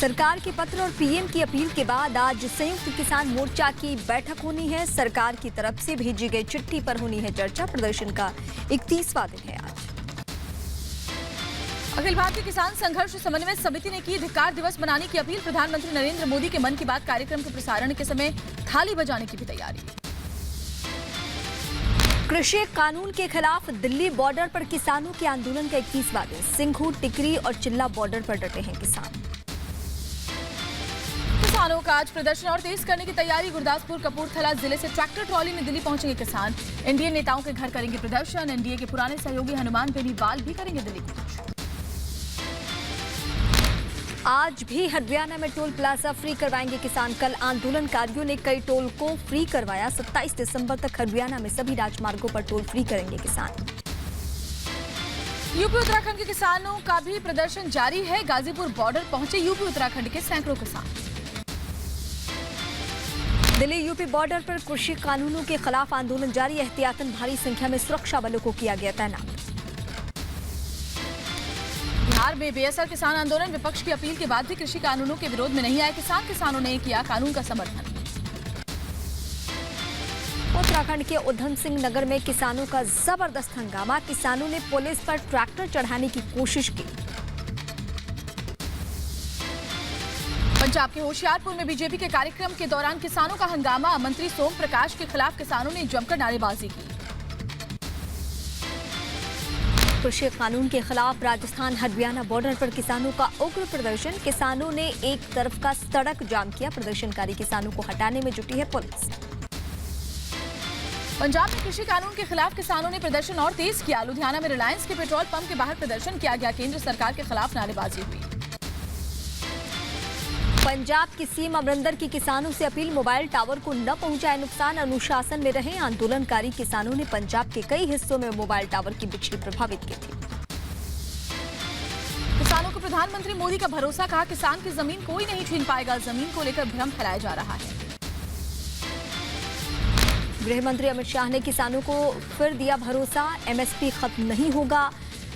सरकार के पत्र और पीएम की अपील के बाद आज संयुक्त किसान मोर्चा की बैठक होनी है। सरकार की तरफ से भेजी गई चिट्ठी पर होनी है चर्चा। प्रदर्शन का 31वां दिन है आज। अखिल भारतीय किसान संघर्ष समन्वय समिति ने की धिक्कार दिवस मनाने की अपील। प्रधानमंत्री नरेंद्र मोदी के मन की बात कार्यक्रम के प्रसारण के समय थाली बजाने की भी तैयारी। कृषि कानून के खिलाफ दिल्ली बॉर्डर पर किसानों के आंदोलन का 31वां दिन। सिंघू, टिकरी और चिल्ला बॉर्डर पर डटे हैं किसान। किसानों का आज प्रदर्शन और तेज करने की तैयारी। गुरदासपुर, कपूरथला जिले से ट्रैक्टर ट्रॉली में दिल्ली पहुंचेंगे किसान। एनडीए नेताओं के घर करेंगे प्रदर्शन। एनडीए के पुराने सहयोगी हनुमान बेनीवाल भी करेंगे दिल्ली कूच। आज भी हरियाणा में टोल प्लाजा फ्री करवाएंगे किसान। कल आंदोलनकारियों ने कई टोल को फ्री करवाया। 27 दिसंबर तक हरियाणा में सभी राजमार्गों पर टोल फ्री करेंगे किसान। यूपी उत्तराखंड के किसानों का भी प्रदर्शन जारी है। गाजीपुर बॉर्डर पहुंचे यूपी उत्तराखंड के सैकड़ों किसान। दिल्ली यूपी बॉर्डर पर कृषि कानूनों के खिलाफ आंदोलन जारी। एहतियातन भारी संख्या में सुरक्षा बलों को किया गया तैनात। बिहार में बेअसर किसान आंदोलन। विपक्ष की अपील के बाद भी कृषि कानूनों के विरोध में नहीं आए किसान। किसानों ने किया कानून का समर्थन। उत्तराखंड के उधम सिंह नगर में किसानों का जबरदस्त हंगामा। किसानों ने पुलिस पर ट्रैक्टर चढ़ाने की कोशिश की। पंजाब के होशियारपुर में बीजेपी के कार्यक्रम के दौरान किसानों का हंगामा। मंत्री सोम प्रकाश के खिलाफ किसानों ने जमकर नारेबाजी की। कृषि कानून के खिलाफ राजस्थान हरियाणा बॉर्डर पर किसानों का उग्र प्रदर्शन। किसानों ने एक तरफ का सड़क जाम किया। प्रदर्शनकारी किसानों को हटाने में जुटी है पुलिस। पंजाब में कृषि कानून के खिलाफ किसानों ने प्रदर्शन और तेज किया। लुधियाना में रिलायंस के पेट्रोल पंप के बाहर प्रदर्शन किया गया। केंद्र सरकार के खिलाफ नारेबाजी हुई। पंजाब की सीएम अमरिंदर की किसानों से अपील। मोबाइल टावर को न पहुंचाए नुकसान। अनुशासन में रहे। आंदोलनकारी किसानों ने पंजाब के कई हिस्सों में मोबाइल टावर की बिजली प्रभावित की थी। किसानों को प्रधानमंत्री मोदी का भरोसा। कहा किसान की जमीन कोई नहीं छीन पाएगा। जमीन को लेकर भ्रम फैलाया जा रहा है। गृह मंत्री अमित शाह ने किसानों को फिर दिया भरोसा। एमएसपी खत्म नहीं होगा।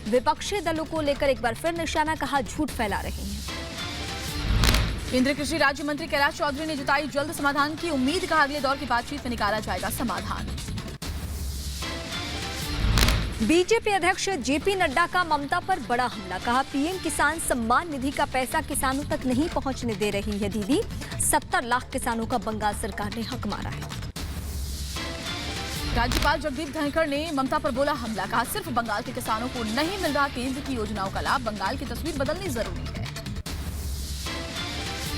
विपक्षी दलों को लेकर एक बार फिर निशाना। कहा झूठ फैला रहे हैं। केंद्रीय कृषि राज्य मंत्री कैलाश चौधरी ने जताई जल्द समाधान की उम्मीद। कहा अगले दौर की बातचीत में निकाला जाएगा समाधान। बीजेपी अध्यक्ष जेपी नड्डा का ममता पर बड़ा हमला। कहा पीएम किसान सम्मान निधि का पैसा किसानों तक नहीं पहुंचने दे रही है दीदी। 70 लाख किसानों का बंगाल सरकार ने हक मारा है। राज्यपाल जगदीप धनखड़ ने ममता पर बोला हमला। कहा सिर्फ बंगाल के किसानों को नहीं मिल रहा केंद्र की योजनाओं का लाभ। बंगाल की तस्वीर बदलनी जरूरी है।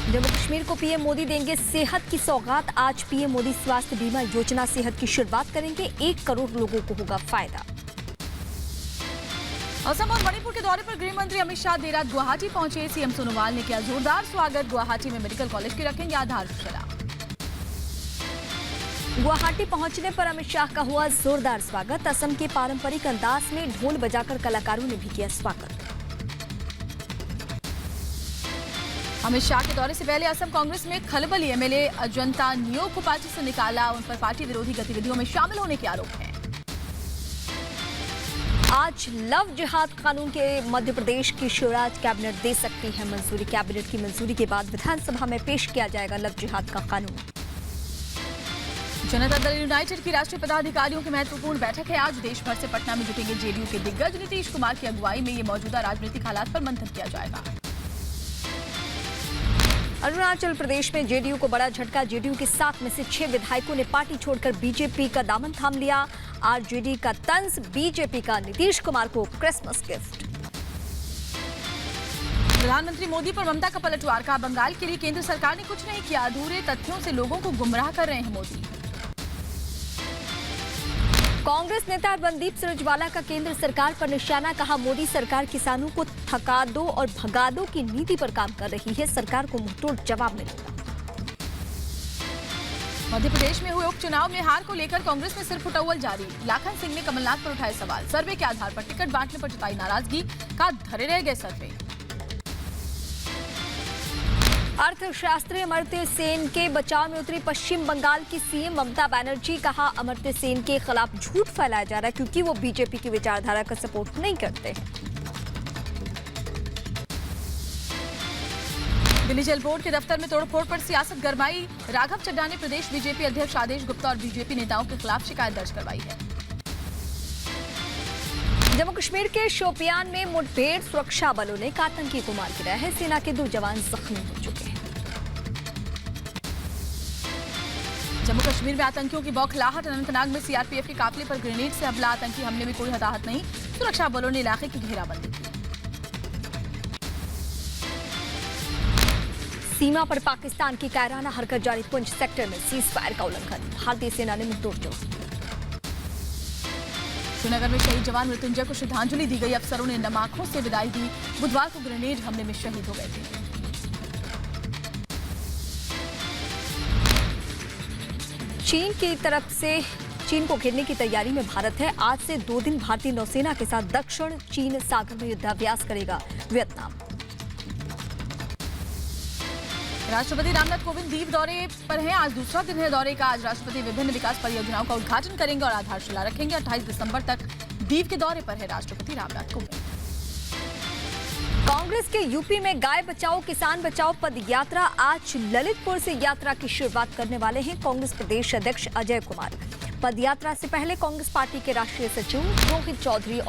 जम्मू कश्मीर को पीएम मोदी देंगे सेहत की सौगात। आज पीएम मोदी स्वास्थ्य बीमा योजना सेहत की शुरुआत करेंगे। 1 करोड़ लोगों को होगा फायदा। असम और मणिपुर के दौरे पर गृह मंत्री अमित शाह देर रात गुवाहाटी पहुंचे। सीएम सोनोवाल ने किया जोरदार स्वागत। गुवाहाटी में मेडिकल कॉलेज की रखेंगे आधारशिला। गुवाहाटी पहुंचने पर अमित शाह का हुआ जोरदार स्वागत। असम के पारंपरिक अंदाज में ढोल बजाकर कलाकारों ने भी किया स्वागत। अमित शाह के दौरे से पहले असम कांग्रेस में खलबली। एमएलए अजंता नियो को पार्टी से निकाला। उन पर पार्टी विरोधी गतिविधियों में शामिल होने के आरोप हैं। आज लव जिहाद कानून के मध्य प्रदेश की शिवराज कैबिनेट दे सकती है मंजूरी। कैबिनेट की मंजूरी के बाद विधानसभा में पेश किया जाएगा लव जिहाद का कानून। जनता दल यूनाइटेड की राष्ट्रीय पदाधिकारियों की महत्वपूर्ण बैठक है। आज देश भर से पटना में जुटेंगे जेडीयू के दिग्गज। नीतीश कुमार की अगुवाई में ये मौजूदा राजनीतिक हालात पर मंथन किया जाएगा। अरुणाचल प्रदेश में जेडीयू को बड़ा झटका। जेडीयू के 7 में से 6 विधायकों ने पार्टी छोड़कर बीजेपी का दामन थाम लिया। आरजेडी का तंज। बीजेपी का नीतीश कुमार को क्रिसमस गिफ्ट। प्रधानमंत्री मोदी पर ममता का पलटवार। कहा बंगाल के लिए केंद्र सरकार ने कुछ नहीं किया। अधूरे तथ्यों से लोगों को गुमराह कर रहे हैं मोदी। कांग्रेस नेता रणदीप सुरजेवाला का केंद्र सरकार पर निशाना। कहा मोदी सरकार किसानों को थका दो और भगा दो की नीति पर काम कर रही है। सरकार को मुंहतोड़ जवाब मिलेगा। मध्य प्रदेश में हुए उपचुनाव में हार को लेकर कांग्रेस में सिर उठौल जारी। लाखन सिंह ने कमलनाथ पर उठाए सवाल। सर्वे के आधार पर टिकट बांटने पर जताई नाराजगी। कहा धरे रह गए सर्वे। अर्थशास्त्री अमर्त्य सेन के बचाव में उतरी पश्चिम बंगाल की सीएम ममता बनर्जी। कहा अमर्त्य सेन के खिलाफ झूठ फैलाया जा रहा है क्योंकि वो बीजेपी की विचारधारा का सपोर्ट नहीं करते हैं। दिल्ली जेल बोर्ड के दफ्तर में तोड़फोड़ पर सियासत गरमाई। राघव चड्ढा ने प्रदेश बीजेपी अध्यक्ष आदेश गुप्ता और बीजेपी नेताओं के खिलाफ शिकायत दर्ज करवाई है। जम्मू कश्मीर के शोपियान में मुठभेड़, सुरक्षा बलों ने एक आतंकी को मार गिराया है। सेना के 2 जवान जख्मी हो चुके हैं। जम्मू कश्मीर में आतंकियों की बौखलाहट। अनंतनाग में सीआरपीएफ के काफिले पर ग्रेनेड से हमला। आतंकी हमले में कोई हताहत नहीं। सुरक्षा बलों ने इलाके की घेराबंदी की। सीमा पर पाकिस्तान की कायराना हरकत जारी। पुंछ सेक्टर में सीज फायर का उल्लंघन। भारतीय सेना ने मुंहतोड़ जवाब। श्रीनगर में शहीद जवान मृत्युंजय को श्रद्धांजलि दी गई। अफसरों ने नम आंखों से विदाई दी। बुधवार को ग्रेनेड हमले में शहीद हो गए थे। चीन को घेरने की तैयारी में भारत है। आज से 2 दिन भारतीय नौसेना के साथ दक्षिण चीन सागर में युद्धाभ्यास करेगा वियतनाम। राष्ट्रपति रामनाथ कोविंद द्वीप दौरे पर हैं। आज दूसरा दिन है दौरे का। आज राष्ट्रपति विभिन्न विकास परियोजनाओं का उद्घाटन करेंगे और आधारशिला रखेंगे। 28 दिसंबर तक द्वीप के दौरे पर है राष्ट्रपति रामनाथ कोविंद। कांग्रेस के यूपी में गाय बचाओ किसान बचाओ पद यात्रा। आज ललितपुर से यात्रा की शुरुआत करने वाले हैं कांग्रेस प्रदेश अध्यक्ष अजय कुमार। पद यात्रा से पहले कांग्रेस पार्टी के राष्ट्रीय सचिव रोहित चौधरी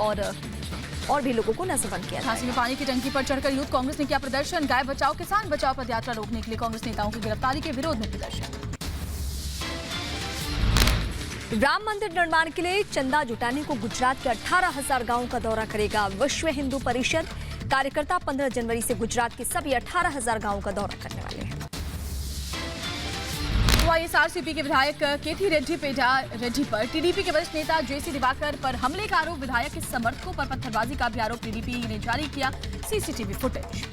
और भी लोगों को नजरबंद किया। झांसी में पानी की टंकी पर चढ़कर यूथ कांग्रेस ने किया प्रदर्शन। गाय बचाओ किसान बचाओ पद यात्रा रोकने के लिए कांग्रेस नेताओं की गिरफ्तारी के विरोध में प्रदर्शन। राम मंदिर निर्माण के लिए चंदा जुटाने को गुजरात के 18,000 गांवों का दौरा करेगा विश्व हिंदू परिषद। कार्यकर्ता 15 जनवरी से गुजरात के सभी 18,000 गांवों का दौरा करने वाले हैं। वाईएसआरसीपी के विधायक केटी रेड्डी पर टीडीपी के वरिष्ठ नेता जेसी दिवाकर पर हमले का आरोप। विधायक के समर्थकों पर पत्थरबाजी का भी आरोप। टीडीपी ने जारी किया सीसीटीवी फुटेज।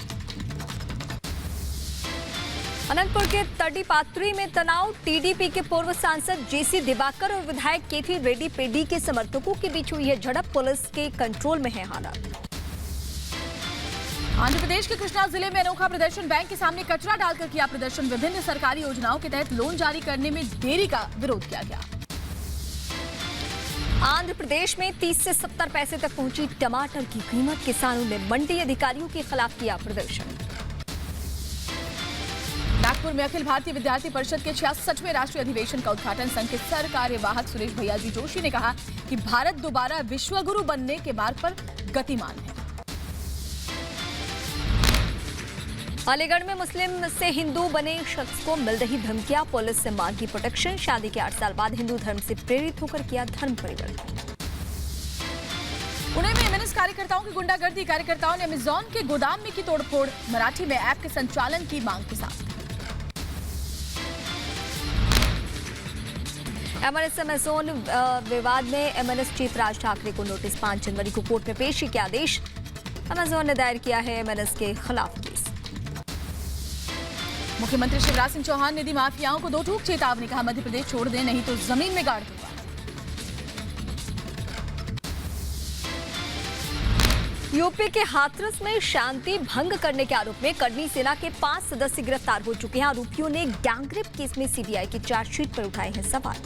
अनंतपुर के तडीपात्री में तनाव। टीडीपी के पूर्व सांसद जेसी दिवाकर और विधायक केटी रेड्डी पेडी के समर्थकों के बीच हुई है झड़प। पुलिस के कंट्रोल में है हालात। आंध्र प्रदेश के कृष्णा जिले में अनोखा प्रदर्शन। बैंक के सामने कचरा डालकर किया प्रदर्शन। विभिन्न सरकारी योजनाओं के तहत लोन जारी करने में देरी का विरोध किया गया। आंध्र प्रदेश में 30 से 70 पैसे तक पहुंची टमाटर की कीमत। किसानों ने मंडी अधिकारियों के खिलाफ किया प्रदर्शन। नागपुर में अखिल भारतीय विद्यार्थी परिषद के 66वें राष्ट्रीय अधिवेशन का उद्घाटन। संघ के सर कार्यवाहक सुरेश भैयाजी जोशी ने कहा कि भारत दोबारा विश्वगुरु बनने के मार्ग पर गतिमान है। अलीगढ़ में मुस्लिम से हिंदू बने शख्स को मिल रही धमकियां। पुलिस से मांगी प्रोटेक्शन। शादी के 8 साल बाद हिंदू धर्म से प्रेरित होकर किया धर्म परिवर्तन। पुणे में एमएनएस कार्यकर्ताओं की गुंडागर्दी। कार्यकर्ताओं ने अमेजॉन के गोदाम में की तोड़फोड़। मराठी में ऐप के संचालन की मांग के साथ। एमएनएस अमेजॉन विवाद में एमएनएस चीफ राज ठाकरे को नोटिस। 5 जनवरी को कोर्ट में पेशी के आदेश। अमेजॉन ने दायर किया है एमएनएस के खिलाफ केस। मुख्यमंत्री शिवराज सिंह चौहान ने दी माफियाओं को 2 टूक चेतावनी। कहा मध्य प्रदेश छोड़ दें नहीं तो जमीन में गाड़ दूंगा। यूपी के हाथरस में शांति भंग करने के आरोप में कर्मी सेना के 5 सदस्य गिरफ्तार हो चुके हैं। आरोपियों ने गैंगरेप केस में सीबीआई की चार्जशीट पर उठाए हैं सवाल।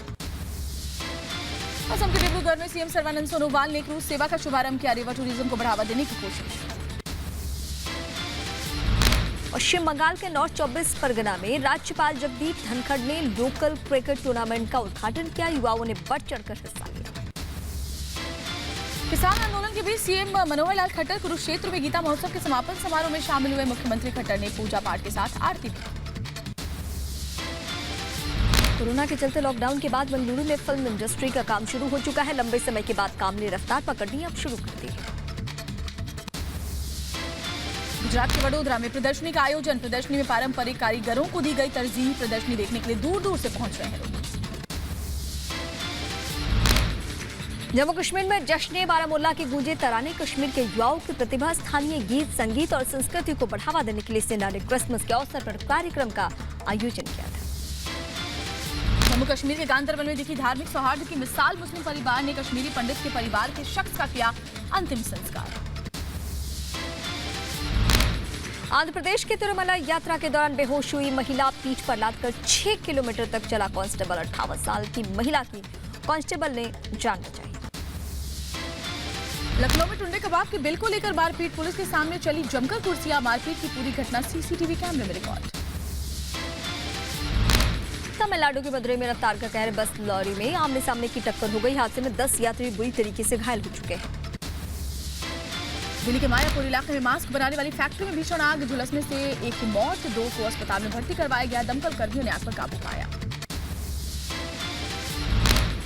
असम के डिब्रूगढ़ में सीएम सर्बानंद सोनोवाल ने क्रूज सेवा का शुभारंभ किया। रिवर टूरिज्म को बढ़ावा देने की कोशिश। पश्चिम बंगाल के नॉर्थ 24 परगना में राज्यपाल जगदीप धनखड़ ने लोकल क्रिकेट टूर्नामेंट का उद्घाटन किया। युवाओं ने बढ़ चढ़कर हिस्सा लिया। किसान आंदोलन के बीच सीएम मनोहर लाल खट्टर कुरुक्षेत्र में गीता महोत्सव के समापन समारोह में शामिल हुए। मुख्यमंत्री खट्टर ने पूजा पाठ के साथ आरती की। कोरोना के चलते लॉकडाउन के बाद बेंगलुरु में फिल्म इंडस्ट्री का काम शुरू हो चुका है। लंबे समय के बाद काम ने रफ्तार पकड़नी अब शुरू कर दी है। गुजरात के वडोदरा में प्रदर्शनी का आयोजन। प्रदर्शनी में पारंपरिक कारीगरों को दी गई तरजीह। प्रदर्शनी देखने के लिए दूर दूर से पहुंच रहे हैं लोग। जम्मू कश्मीर में जश्न बारामुल्ला की गूंजे तराने। कश्मीर के युवाओं की प्रतिभा। स्थानीय गीत संगीत और संस्कृति को बढ़ावा देने के लिए सेना ने क्रिसमस के अवसर पर कार्यक्रम का आयोजन किया था। जम्मू कश्मीर के गांदरबल में दिखी धार्मिक सौहार्द की मिसाल। मुस्लिम परिवार ने कश्मीरी पंडित के परिवार के शख्स का किया अंतिम संस्कार। आंध्र प्रदेश के तिरुमला यात्रा के दौरान बेहोश हुई महिला। पीठ पर लादकर 6 किलोमीटर तक चला कांस्टेबल। 58 साल की महिला की कांस्टेबल ने जान बचाई। लखनऊ में टुंडे कबाब के बिल को लेकर मारपीट, पुलिस के सामने चली जमकर कुर्सियां, मारपीट की पूरी घटना सीसीटीवी कैमरे में रिकॉर्ड। तमिलनाडु के मदुरई में रफ्तार का कहर, बस लॉरी में आमने सामने की टक्कर हो गई। हादसे में 10 यात्री बुरी तरीके से घायल हो चुके हैं। दिल्ली के मायापुर इलाके में मास्क बनाने वाली फैक्ट्री में भीषण आग, झुलसने से एक की मौत, 2 को अस्पताल में भर्ती करवाया गया। दमकल कर्मियों ने आग पर काबू पाया।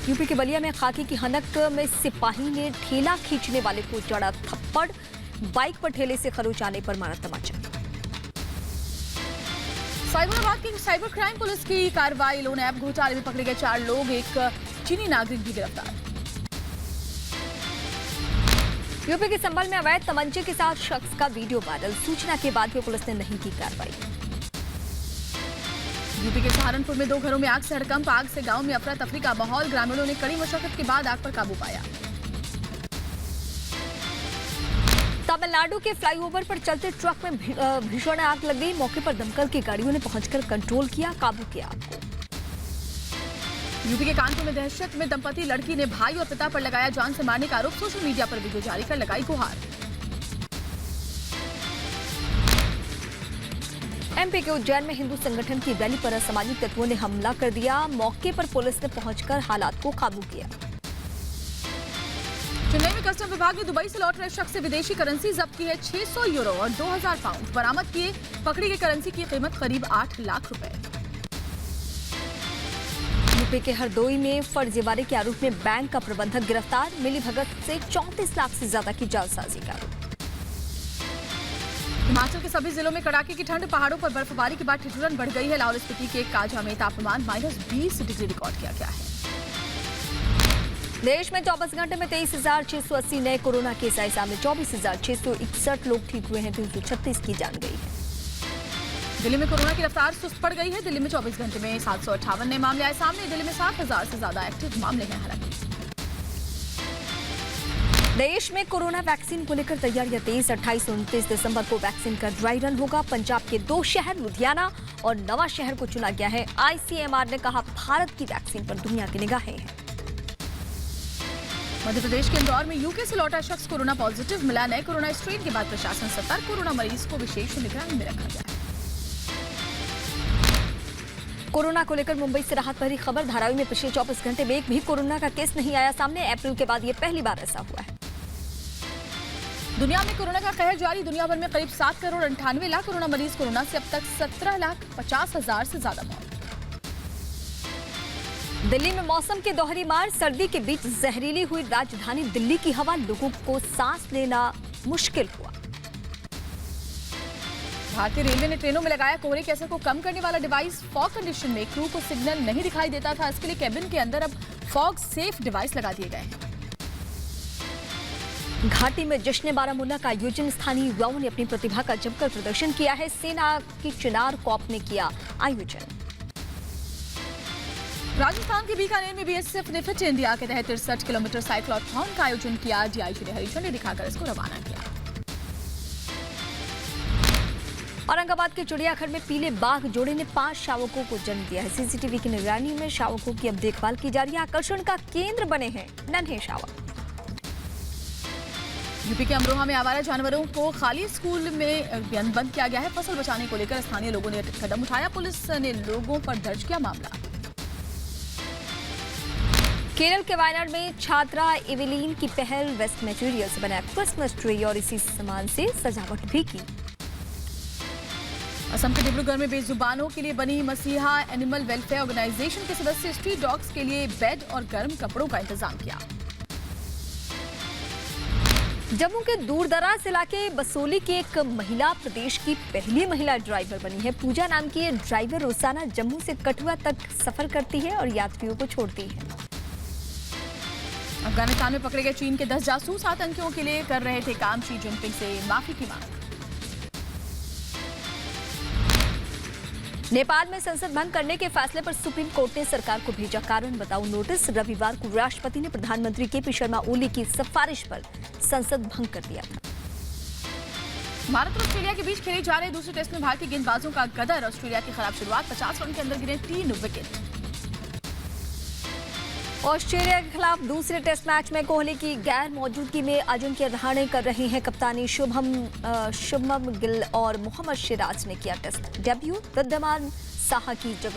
यूपी के बलिया में खाकी की हनक में सिपाही ने ठेला खींचने वाले को जड़ा थप्पड़, बाइक पर ठेले से खरोच आने पर मारा तमाचा। साइबराबाद की साइबर क्राइम पुलिस की कार्रवाई, लोन ऐप घोटाले में पकड़े गए 4 लोग, एक चीनी नागरिक भी गिरफ्तार। यूपी के संभल में अवैध तमंचे के साथ शख्स का वीडियो वायरल, सूचना के बाद भी पुलिस ने नहीं की कार्रवाई। यूपी के सहारनपुर में 2 घरों में आग से हड़कंप, आग से गांव में अफरा तफरी का माहौल, ग्रामीणों ने कड़ी मशक्कत के बाद आग पर काबू पाया। तमिलनाडु के फ्लाईओवर पर चलते ट्रक में भीषण आग लग गई। मौके पर दमकल की गाड़ियों ने पहुंचकर कंट्रोल किया, काबू किया आग को। यूपी के कानपुर में दहशत में दंपति, लड़की ने भाई और पिता पर लगाया जान से मारने का आरोप, सोशल मीडिया पर वीडियो जारी कर लगाई गुहार। एमपी के उज्जैन में हिंदू संगठन की रैली पर असामाजिक तत्वों ने हमला कर दिया। मौके पर पुलिस ने पहुंचकर हालात को काबू किया। चेन्नई में कस्टम विभाग ने दुबई से लौट रहे शख्स से विदेशी करेंसी जब्त की है। 600 यूरो और 2000 पाउंड बरामद किए। पकड़ी गई करेंसी की कीमत करीब 8 लाख रुपए। यूपी के हरदोई में फर्जीवाड़े के आरोप में बैंक का प्रबंधक गिरफ्तार, मिली भगत से 34 लाख से ज्यादा की जालसाजी का आरोप। हिमाचल के सभी जिलों में कड़ाके की ठंड, पहाड़ों पर बर्फबारी के बाद ठिठुरन बढ़ गई है। लाहौल स्पीति के काजा में तापमान -20 डिग्री रिकॉर्ड किया गया है। देश में 24 घंटे में 23,680 नए कोरोना केस आए सामने, 24,661 लोग ठीक हुए हैं, 336 की जान गई है। दिल्ली में कोरोना की रफ्तार सुस्त पड़ गई है। दिल्ली में 24 घंटे में 758 नए मामले आए सामने। दिल्ली में 7,000 से ज्यादा एक्टिव मामले हैं। हालांकि देश में कोरोना वैक्सीन को लेकर तैयारियां तेज, 28 और 29 दिसंबर को वैक्सीन का ड्राई रन होगा। पंजाब के 2 शहर लुधियाना और नवा शहर को चुना गया है। ICMR ने कहा भारत की वैक्सीन पर दुनिया की निगाहें हैं। मध्य प्रदेश के इंदौर में यूके से लौटा शख्स कोरोना पॉजिटिव मिला। नए कोरोना स्ट्रेन के बाद प्रशासन सतर्क, कोरोना मरीज को विशेष निगरानी में रखा गया है। कोरोना को लेकर मुंबई से राहत भरी खबर, धारावी में पिछले 24 घंटे में एक भी कोरोना का केस नहीं आया सामने। अप्रैल के बाद ये पहली बार ऐसा हुआ है। दुनिया में कोरोना का कहर जारी, दुनिया भर में करीब 7 करोड़ 98 लाख कोरोना मरीज, कोरोना से अब तक 17,50,000 से ज्यादा मौत। दिल्ली में मौसम के दोहरी मार, सर्दी के बीच जहरीली हुई राजधानी दिल्ली की हवा, लोगों को सांस लेना मुश्किल हुआ। भारतीय रेलवे ने ट्रेनों में लगाया कोहरे के असर को कम करने वाला डिवाइस। फॉग कंडीशन में क्रू को सिग्नल नहीं दिखाई देता था, इसके लिए केबिन के अंदर अब फॉग सेफ डिवाइस लगा दिए गए हैं। घाटी में जश्न बारामूला का आयोजन, स्थानीय युवाओं ने अपनी प्रतिभा का जमकर प्रदर्शन किया है। सेना की चिनार कॉप ने किया आयोजन। राजस्थान के बीकानेर में BSF ने फिट इंडिया के तहत 63 किलोमीटर साइक्लोथॉन का आयोजन किया। DIG ने हरी झंडी दिखाकर इसको रवाना किया। औरंगाबाद के चिड़ियाघर में पीले बाघ जोड़े ने 5 शावकों को जन्म दिया है। CCTV की निगरानी में शावकों की अब देखभाल की जा रही है। आकर्षण का केंद्र बने हैं नन्हे शावक। यूपी के अमरोहा में आवारा जानवरों को खाली स्कूल में बंद किया गया है। फसल बचाने को लेकर स्थानीय लोगों ने कदम उठाया, पुलिस ने लोगों पर दर्ज किया मामला। केरल के वायनाड में छात्रा एवेलिन की पहल, वेस्ट मटेरियल से बना क्रिसमस ट्री और इसी सामान से सजावट भी की। असम के डिब्रूगढ़ में बेजुबानों के लिए बनी मसीहा एनिमल वेलफेयर ऑर्गेनाइजेशन के सदस्य स्ट्रीट डॉग्स के लिए बेड और गर्म कपड़ों का इंतजाम किया। जम्मू के दूरदराज इलाके बसोली की एक महिला प्रदेश की पहली महिला ड्राइवर बनी है। पूजा नाम की ये ड्राइवर रोजाना जम्मू से कठुआ तक सफर करती है और यात्रियों को छोड़ती है। अफगानिस्तान में पकड़े गए चीन के 10 जासूस आतंकियों के लिए कर रहे थे काम, शी जिनपिंग से माफी की मांग। नेपाल में संसद भंग करने के फैसले पर सुप्रीम कोर्ट ने सरकार को भेजा कारण बताओ नोटिस। रविवार को राष्ट्रपति ने प्रधानमंत्री KP शर्मा ओली की सिफारिश पर संसद भंग कर दिया था। भारत और ऑस्ट्रेलिया के बीच खेले जा रहे दूसरे टेस्ट में भारतीय गेंदबाजों का गदर, ऑस्ट्रेलिया की खराब शुरुआत, 50 रन के अंदर गिरे 3 विकेट। ऑस्ट्रेलिया के खिलाफ दूसरे टेस्ट मैच में कोहली की गैर मौजूदगी में अजिंक्य रहाणे कर रहे हैं कप्तानी। शुभमन गिल और मोहम्मद सिराज ने किया टेस्ट डेब्यू। रिद्धिमान साहा की जगह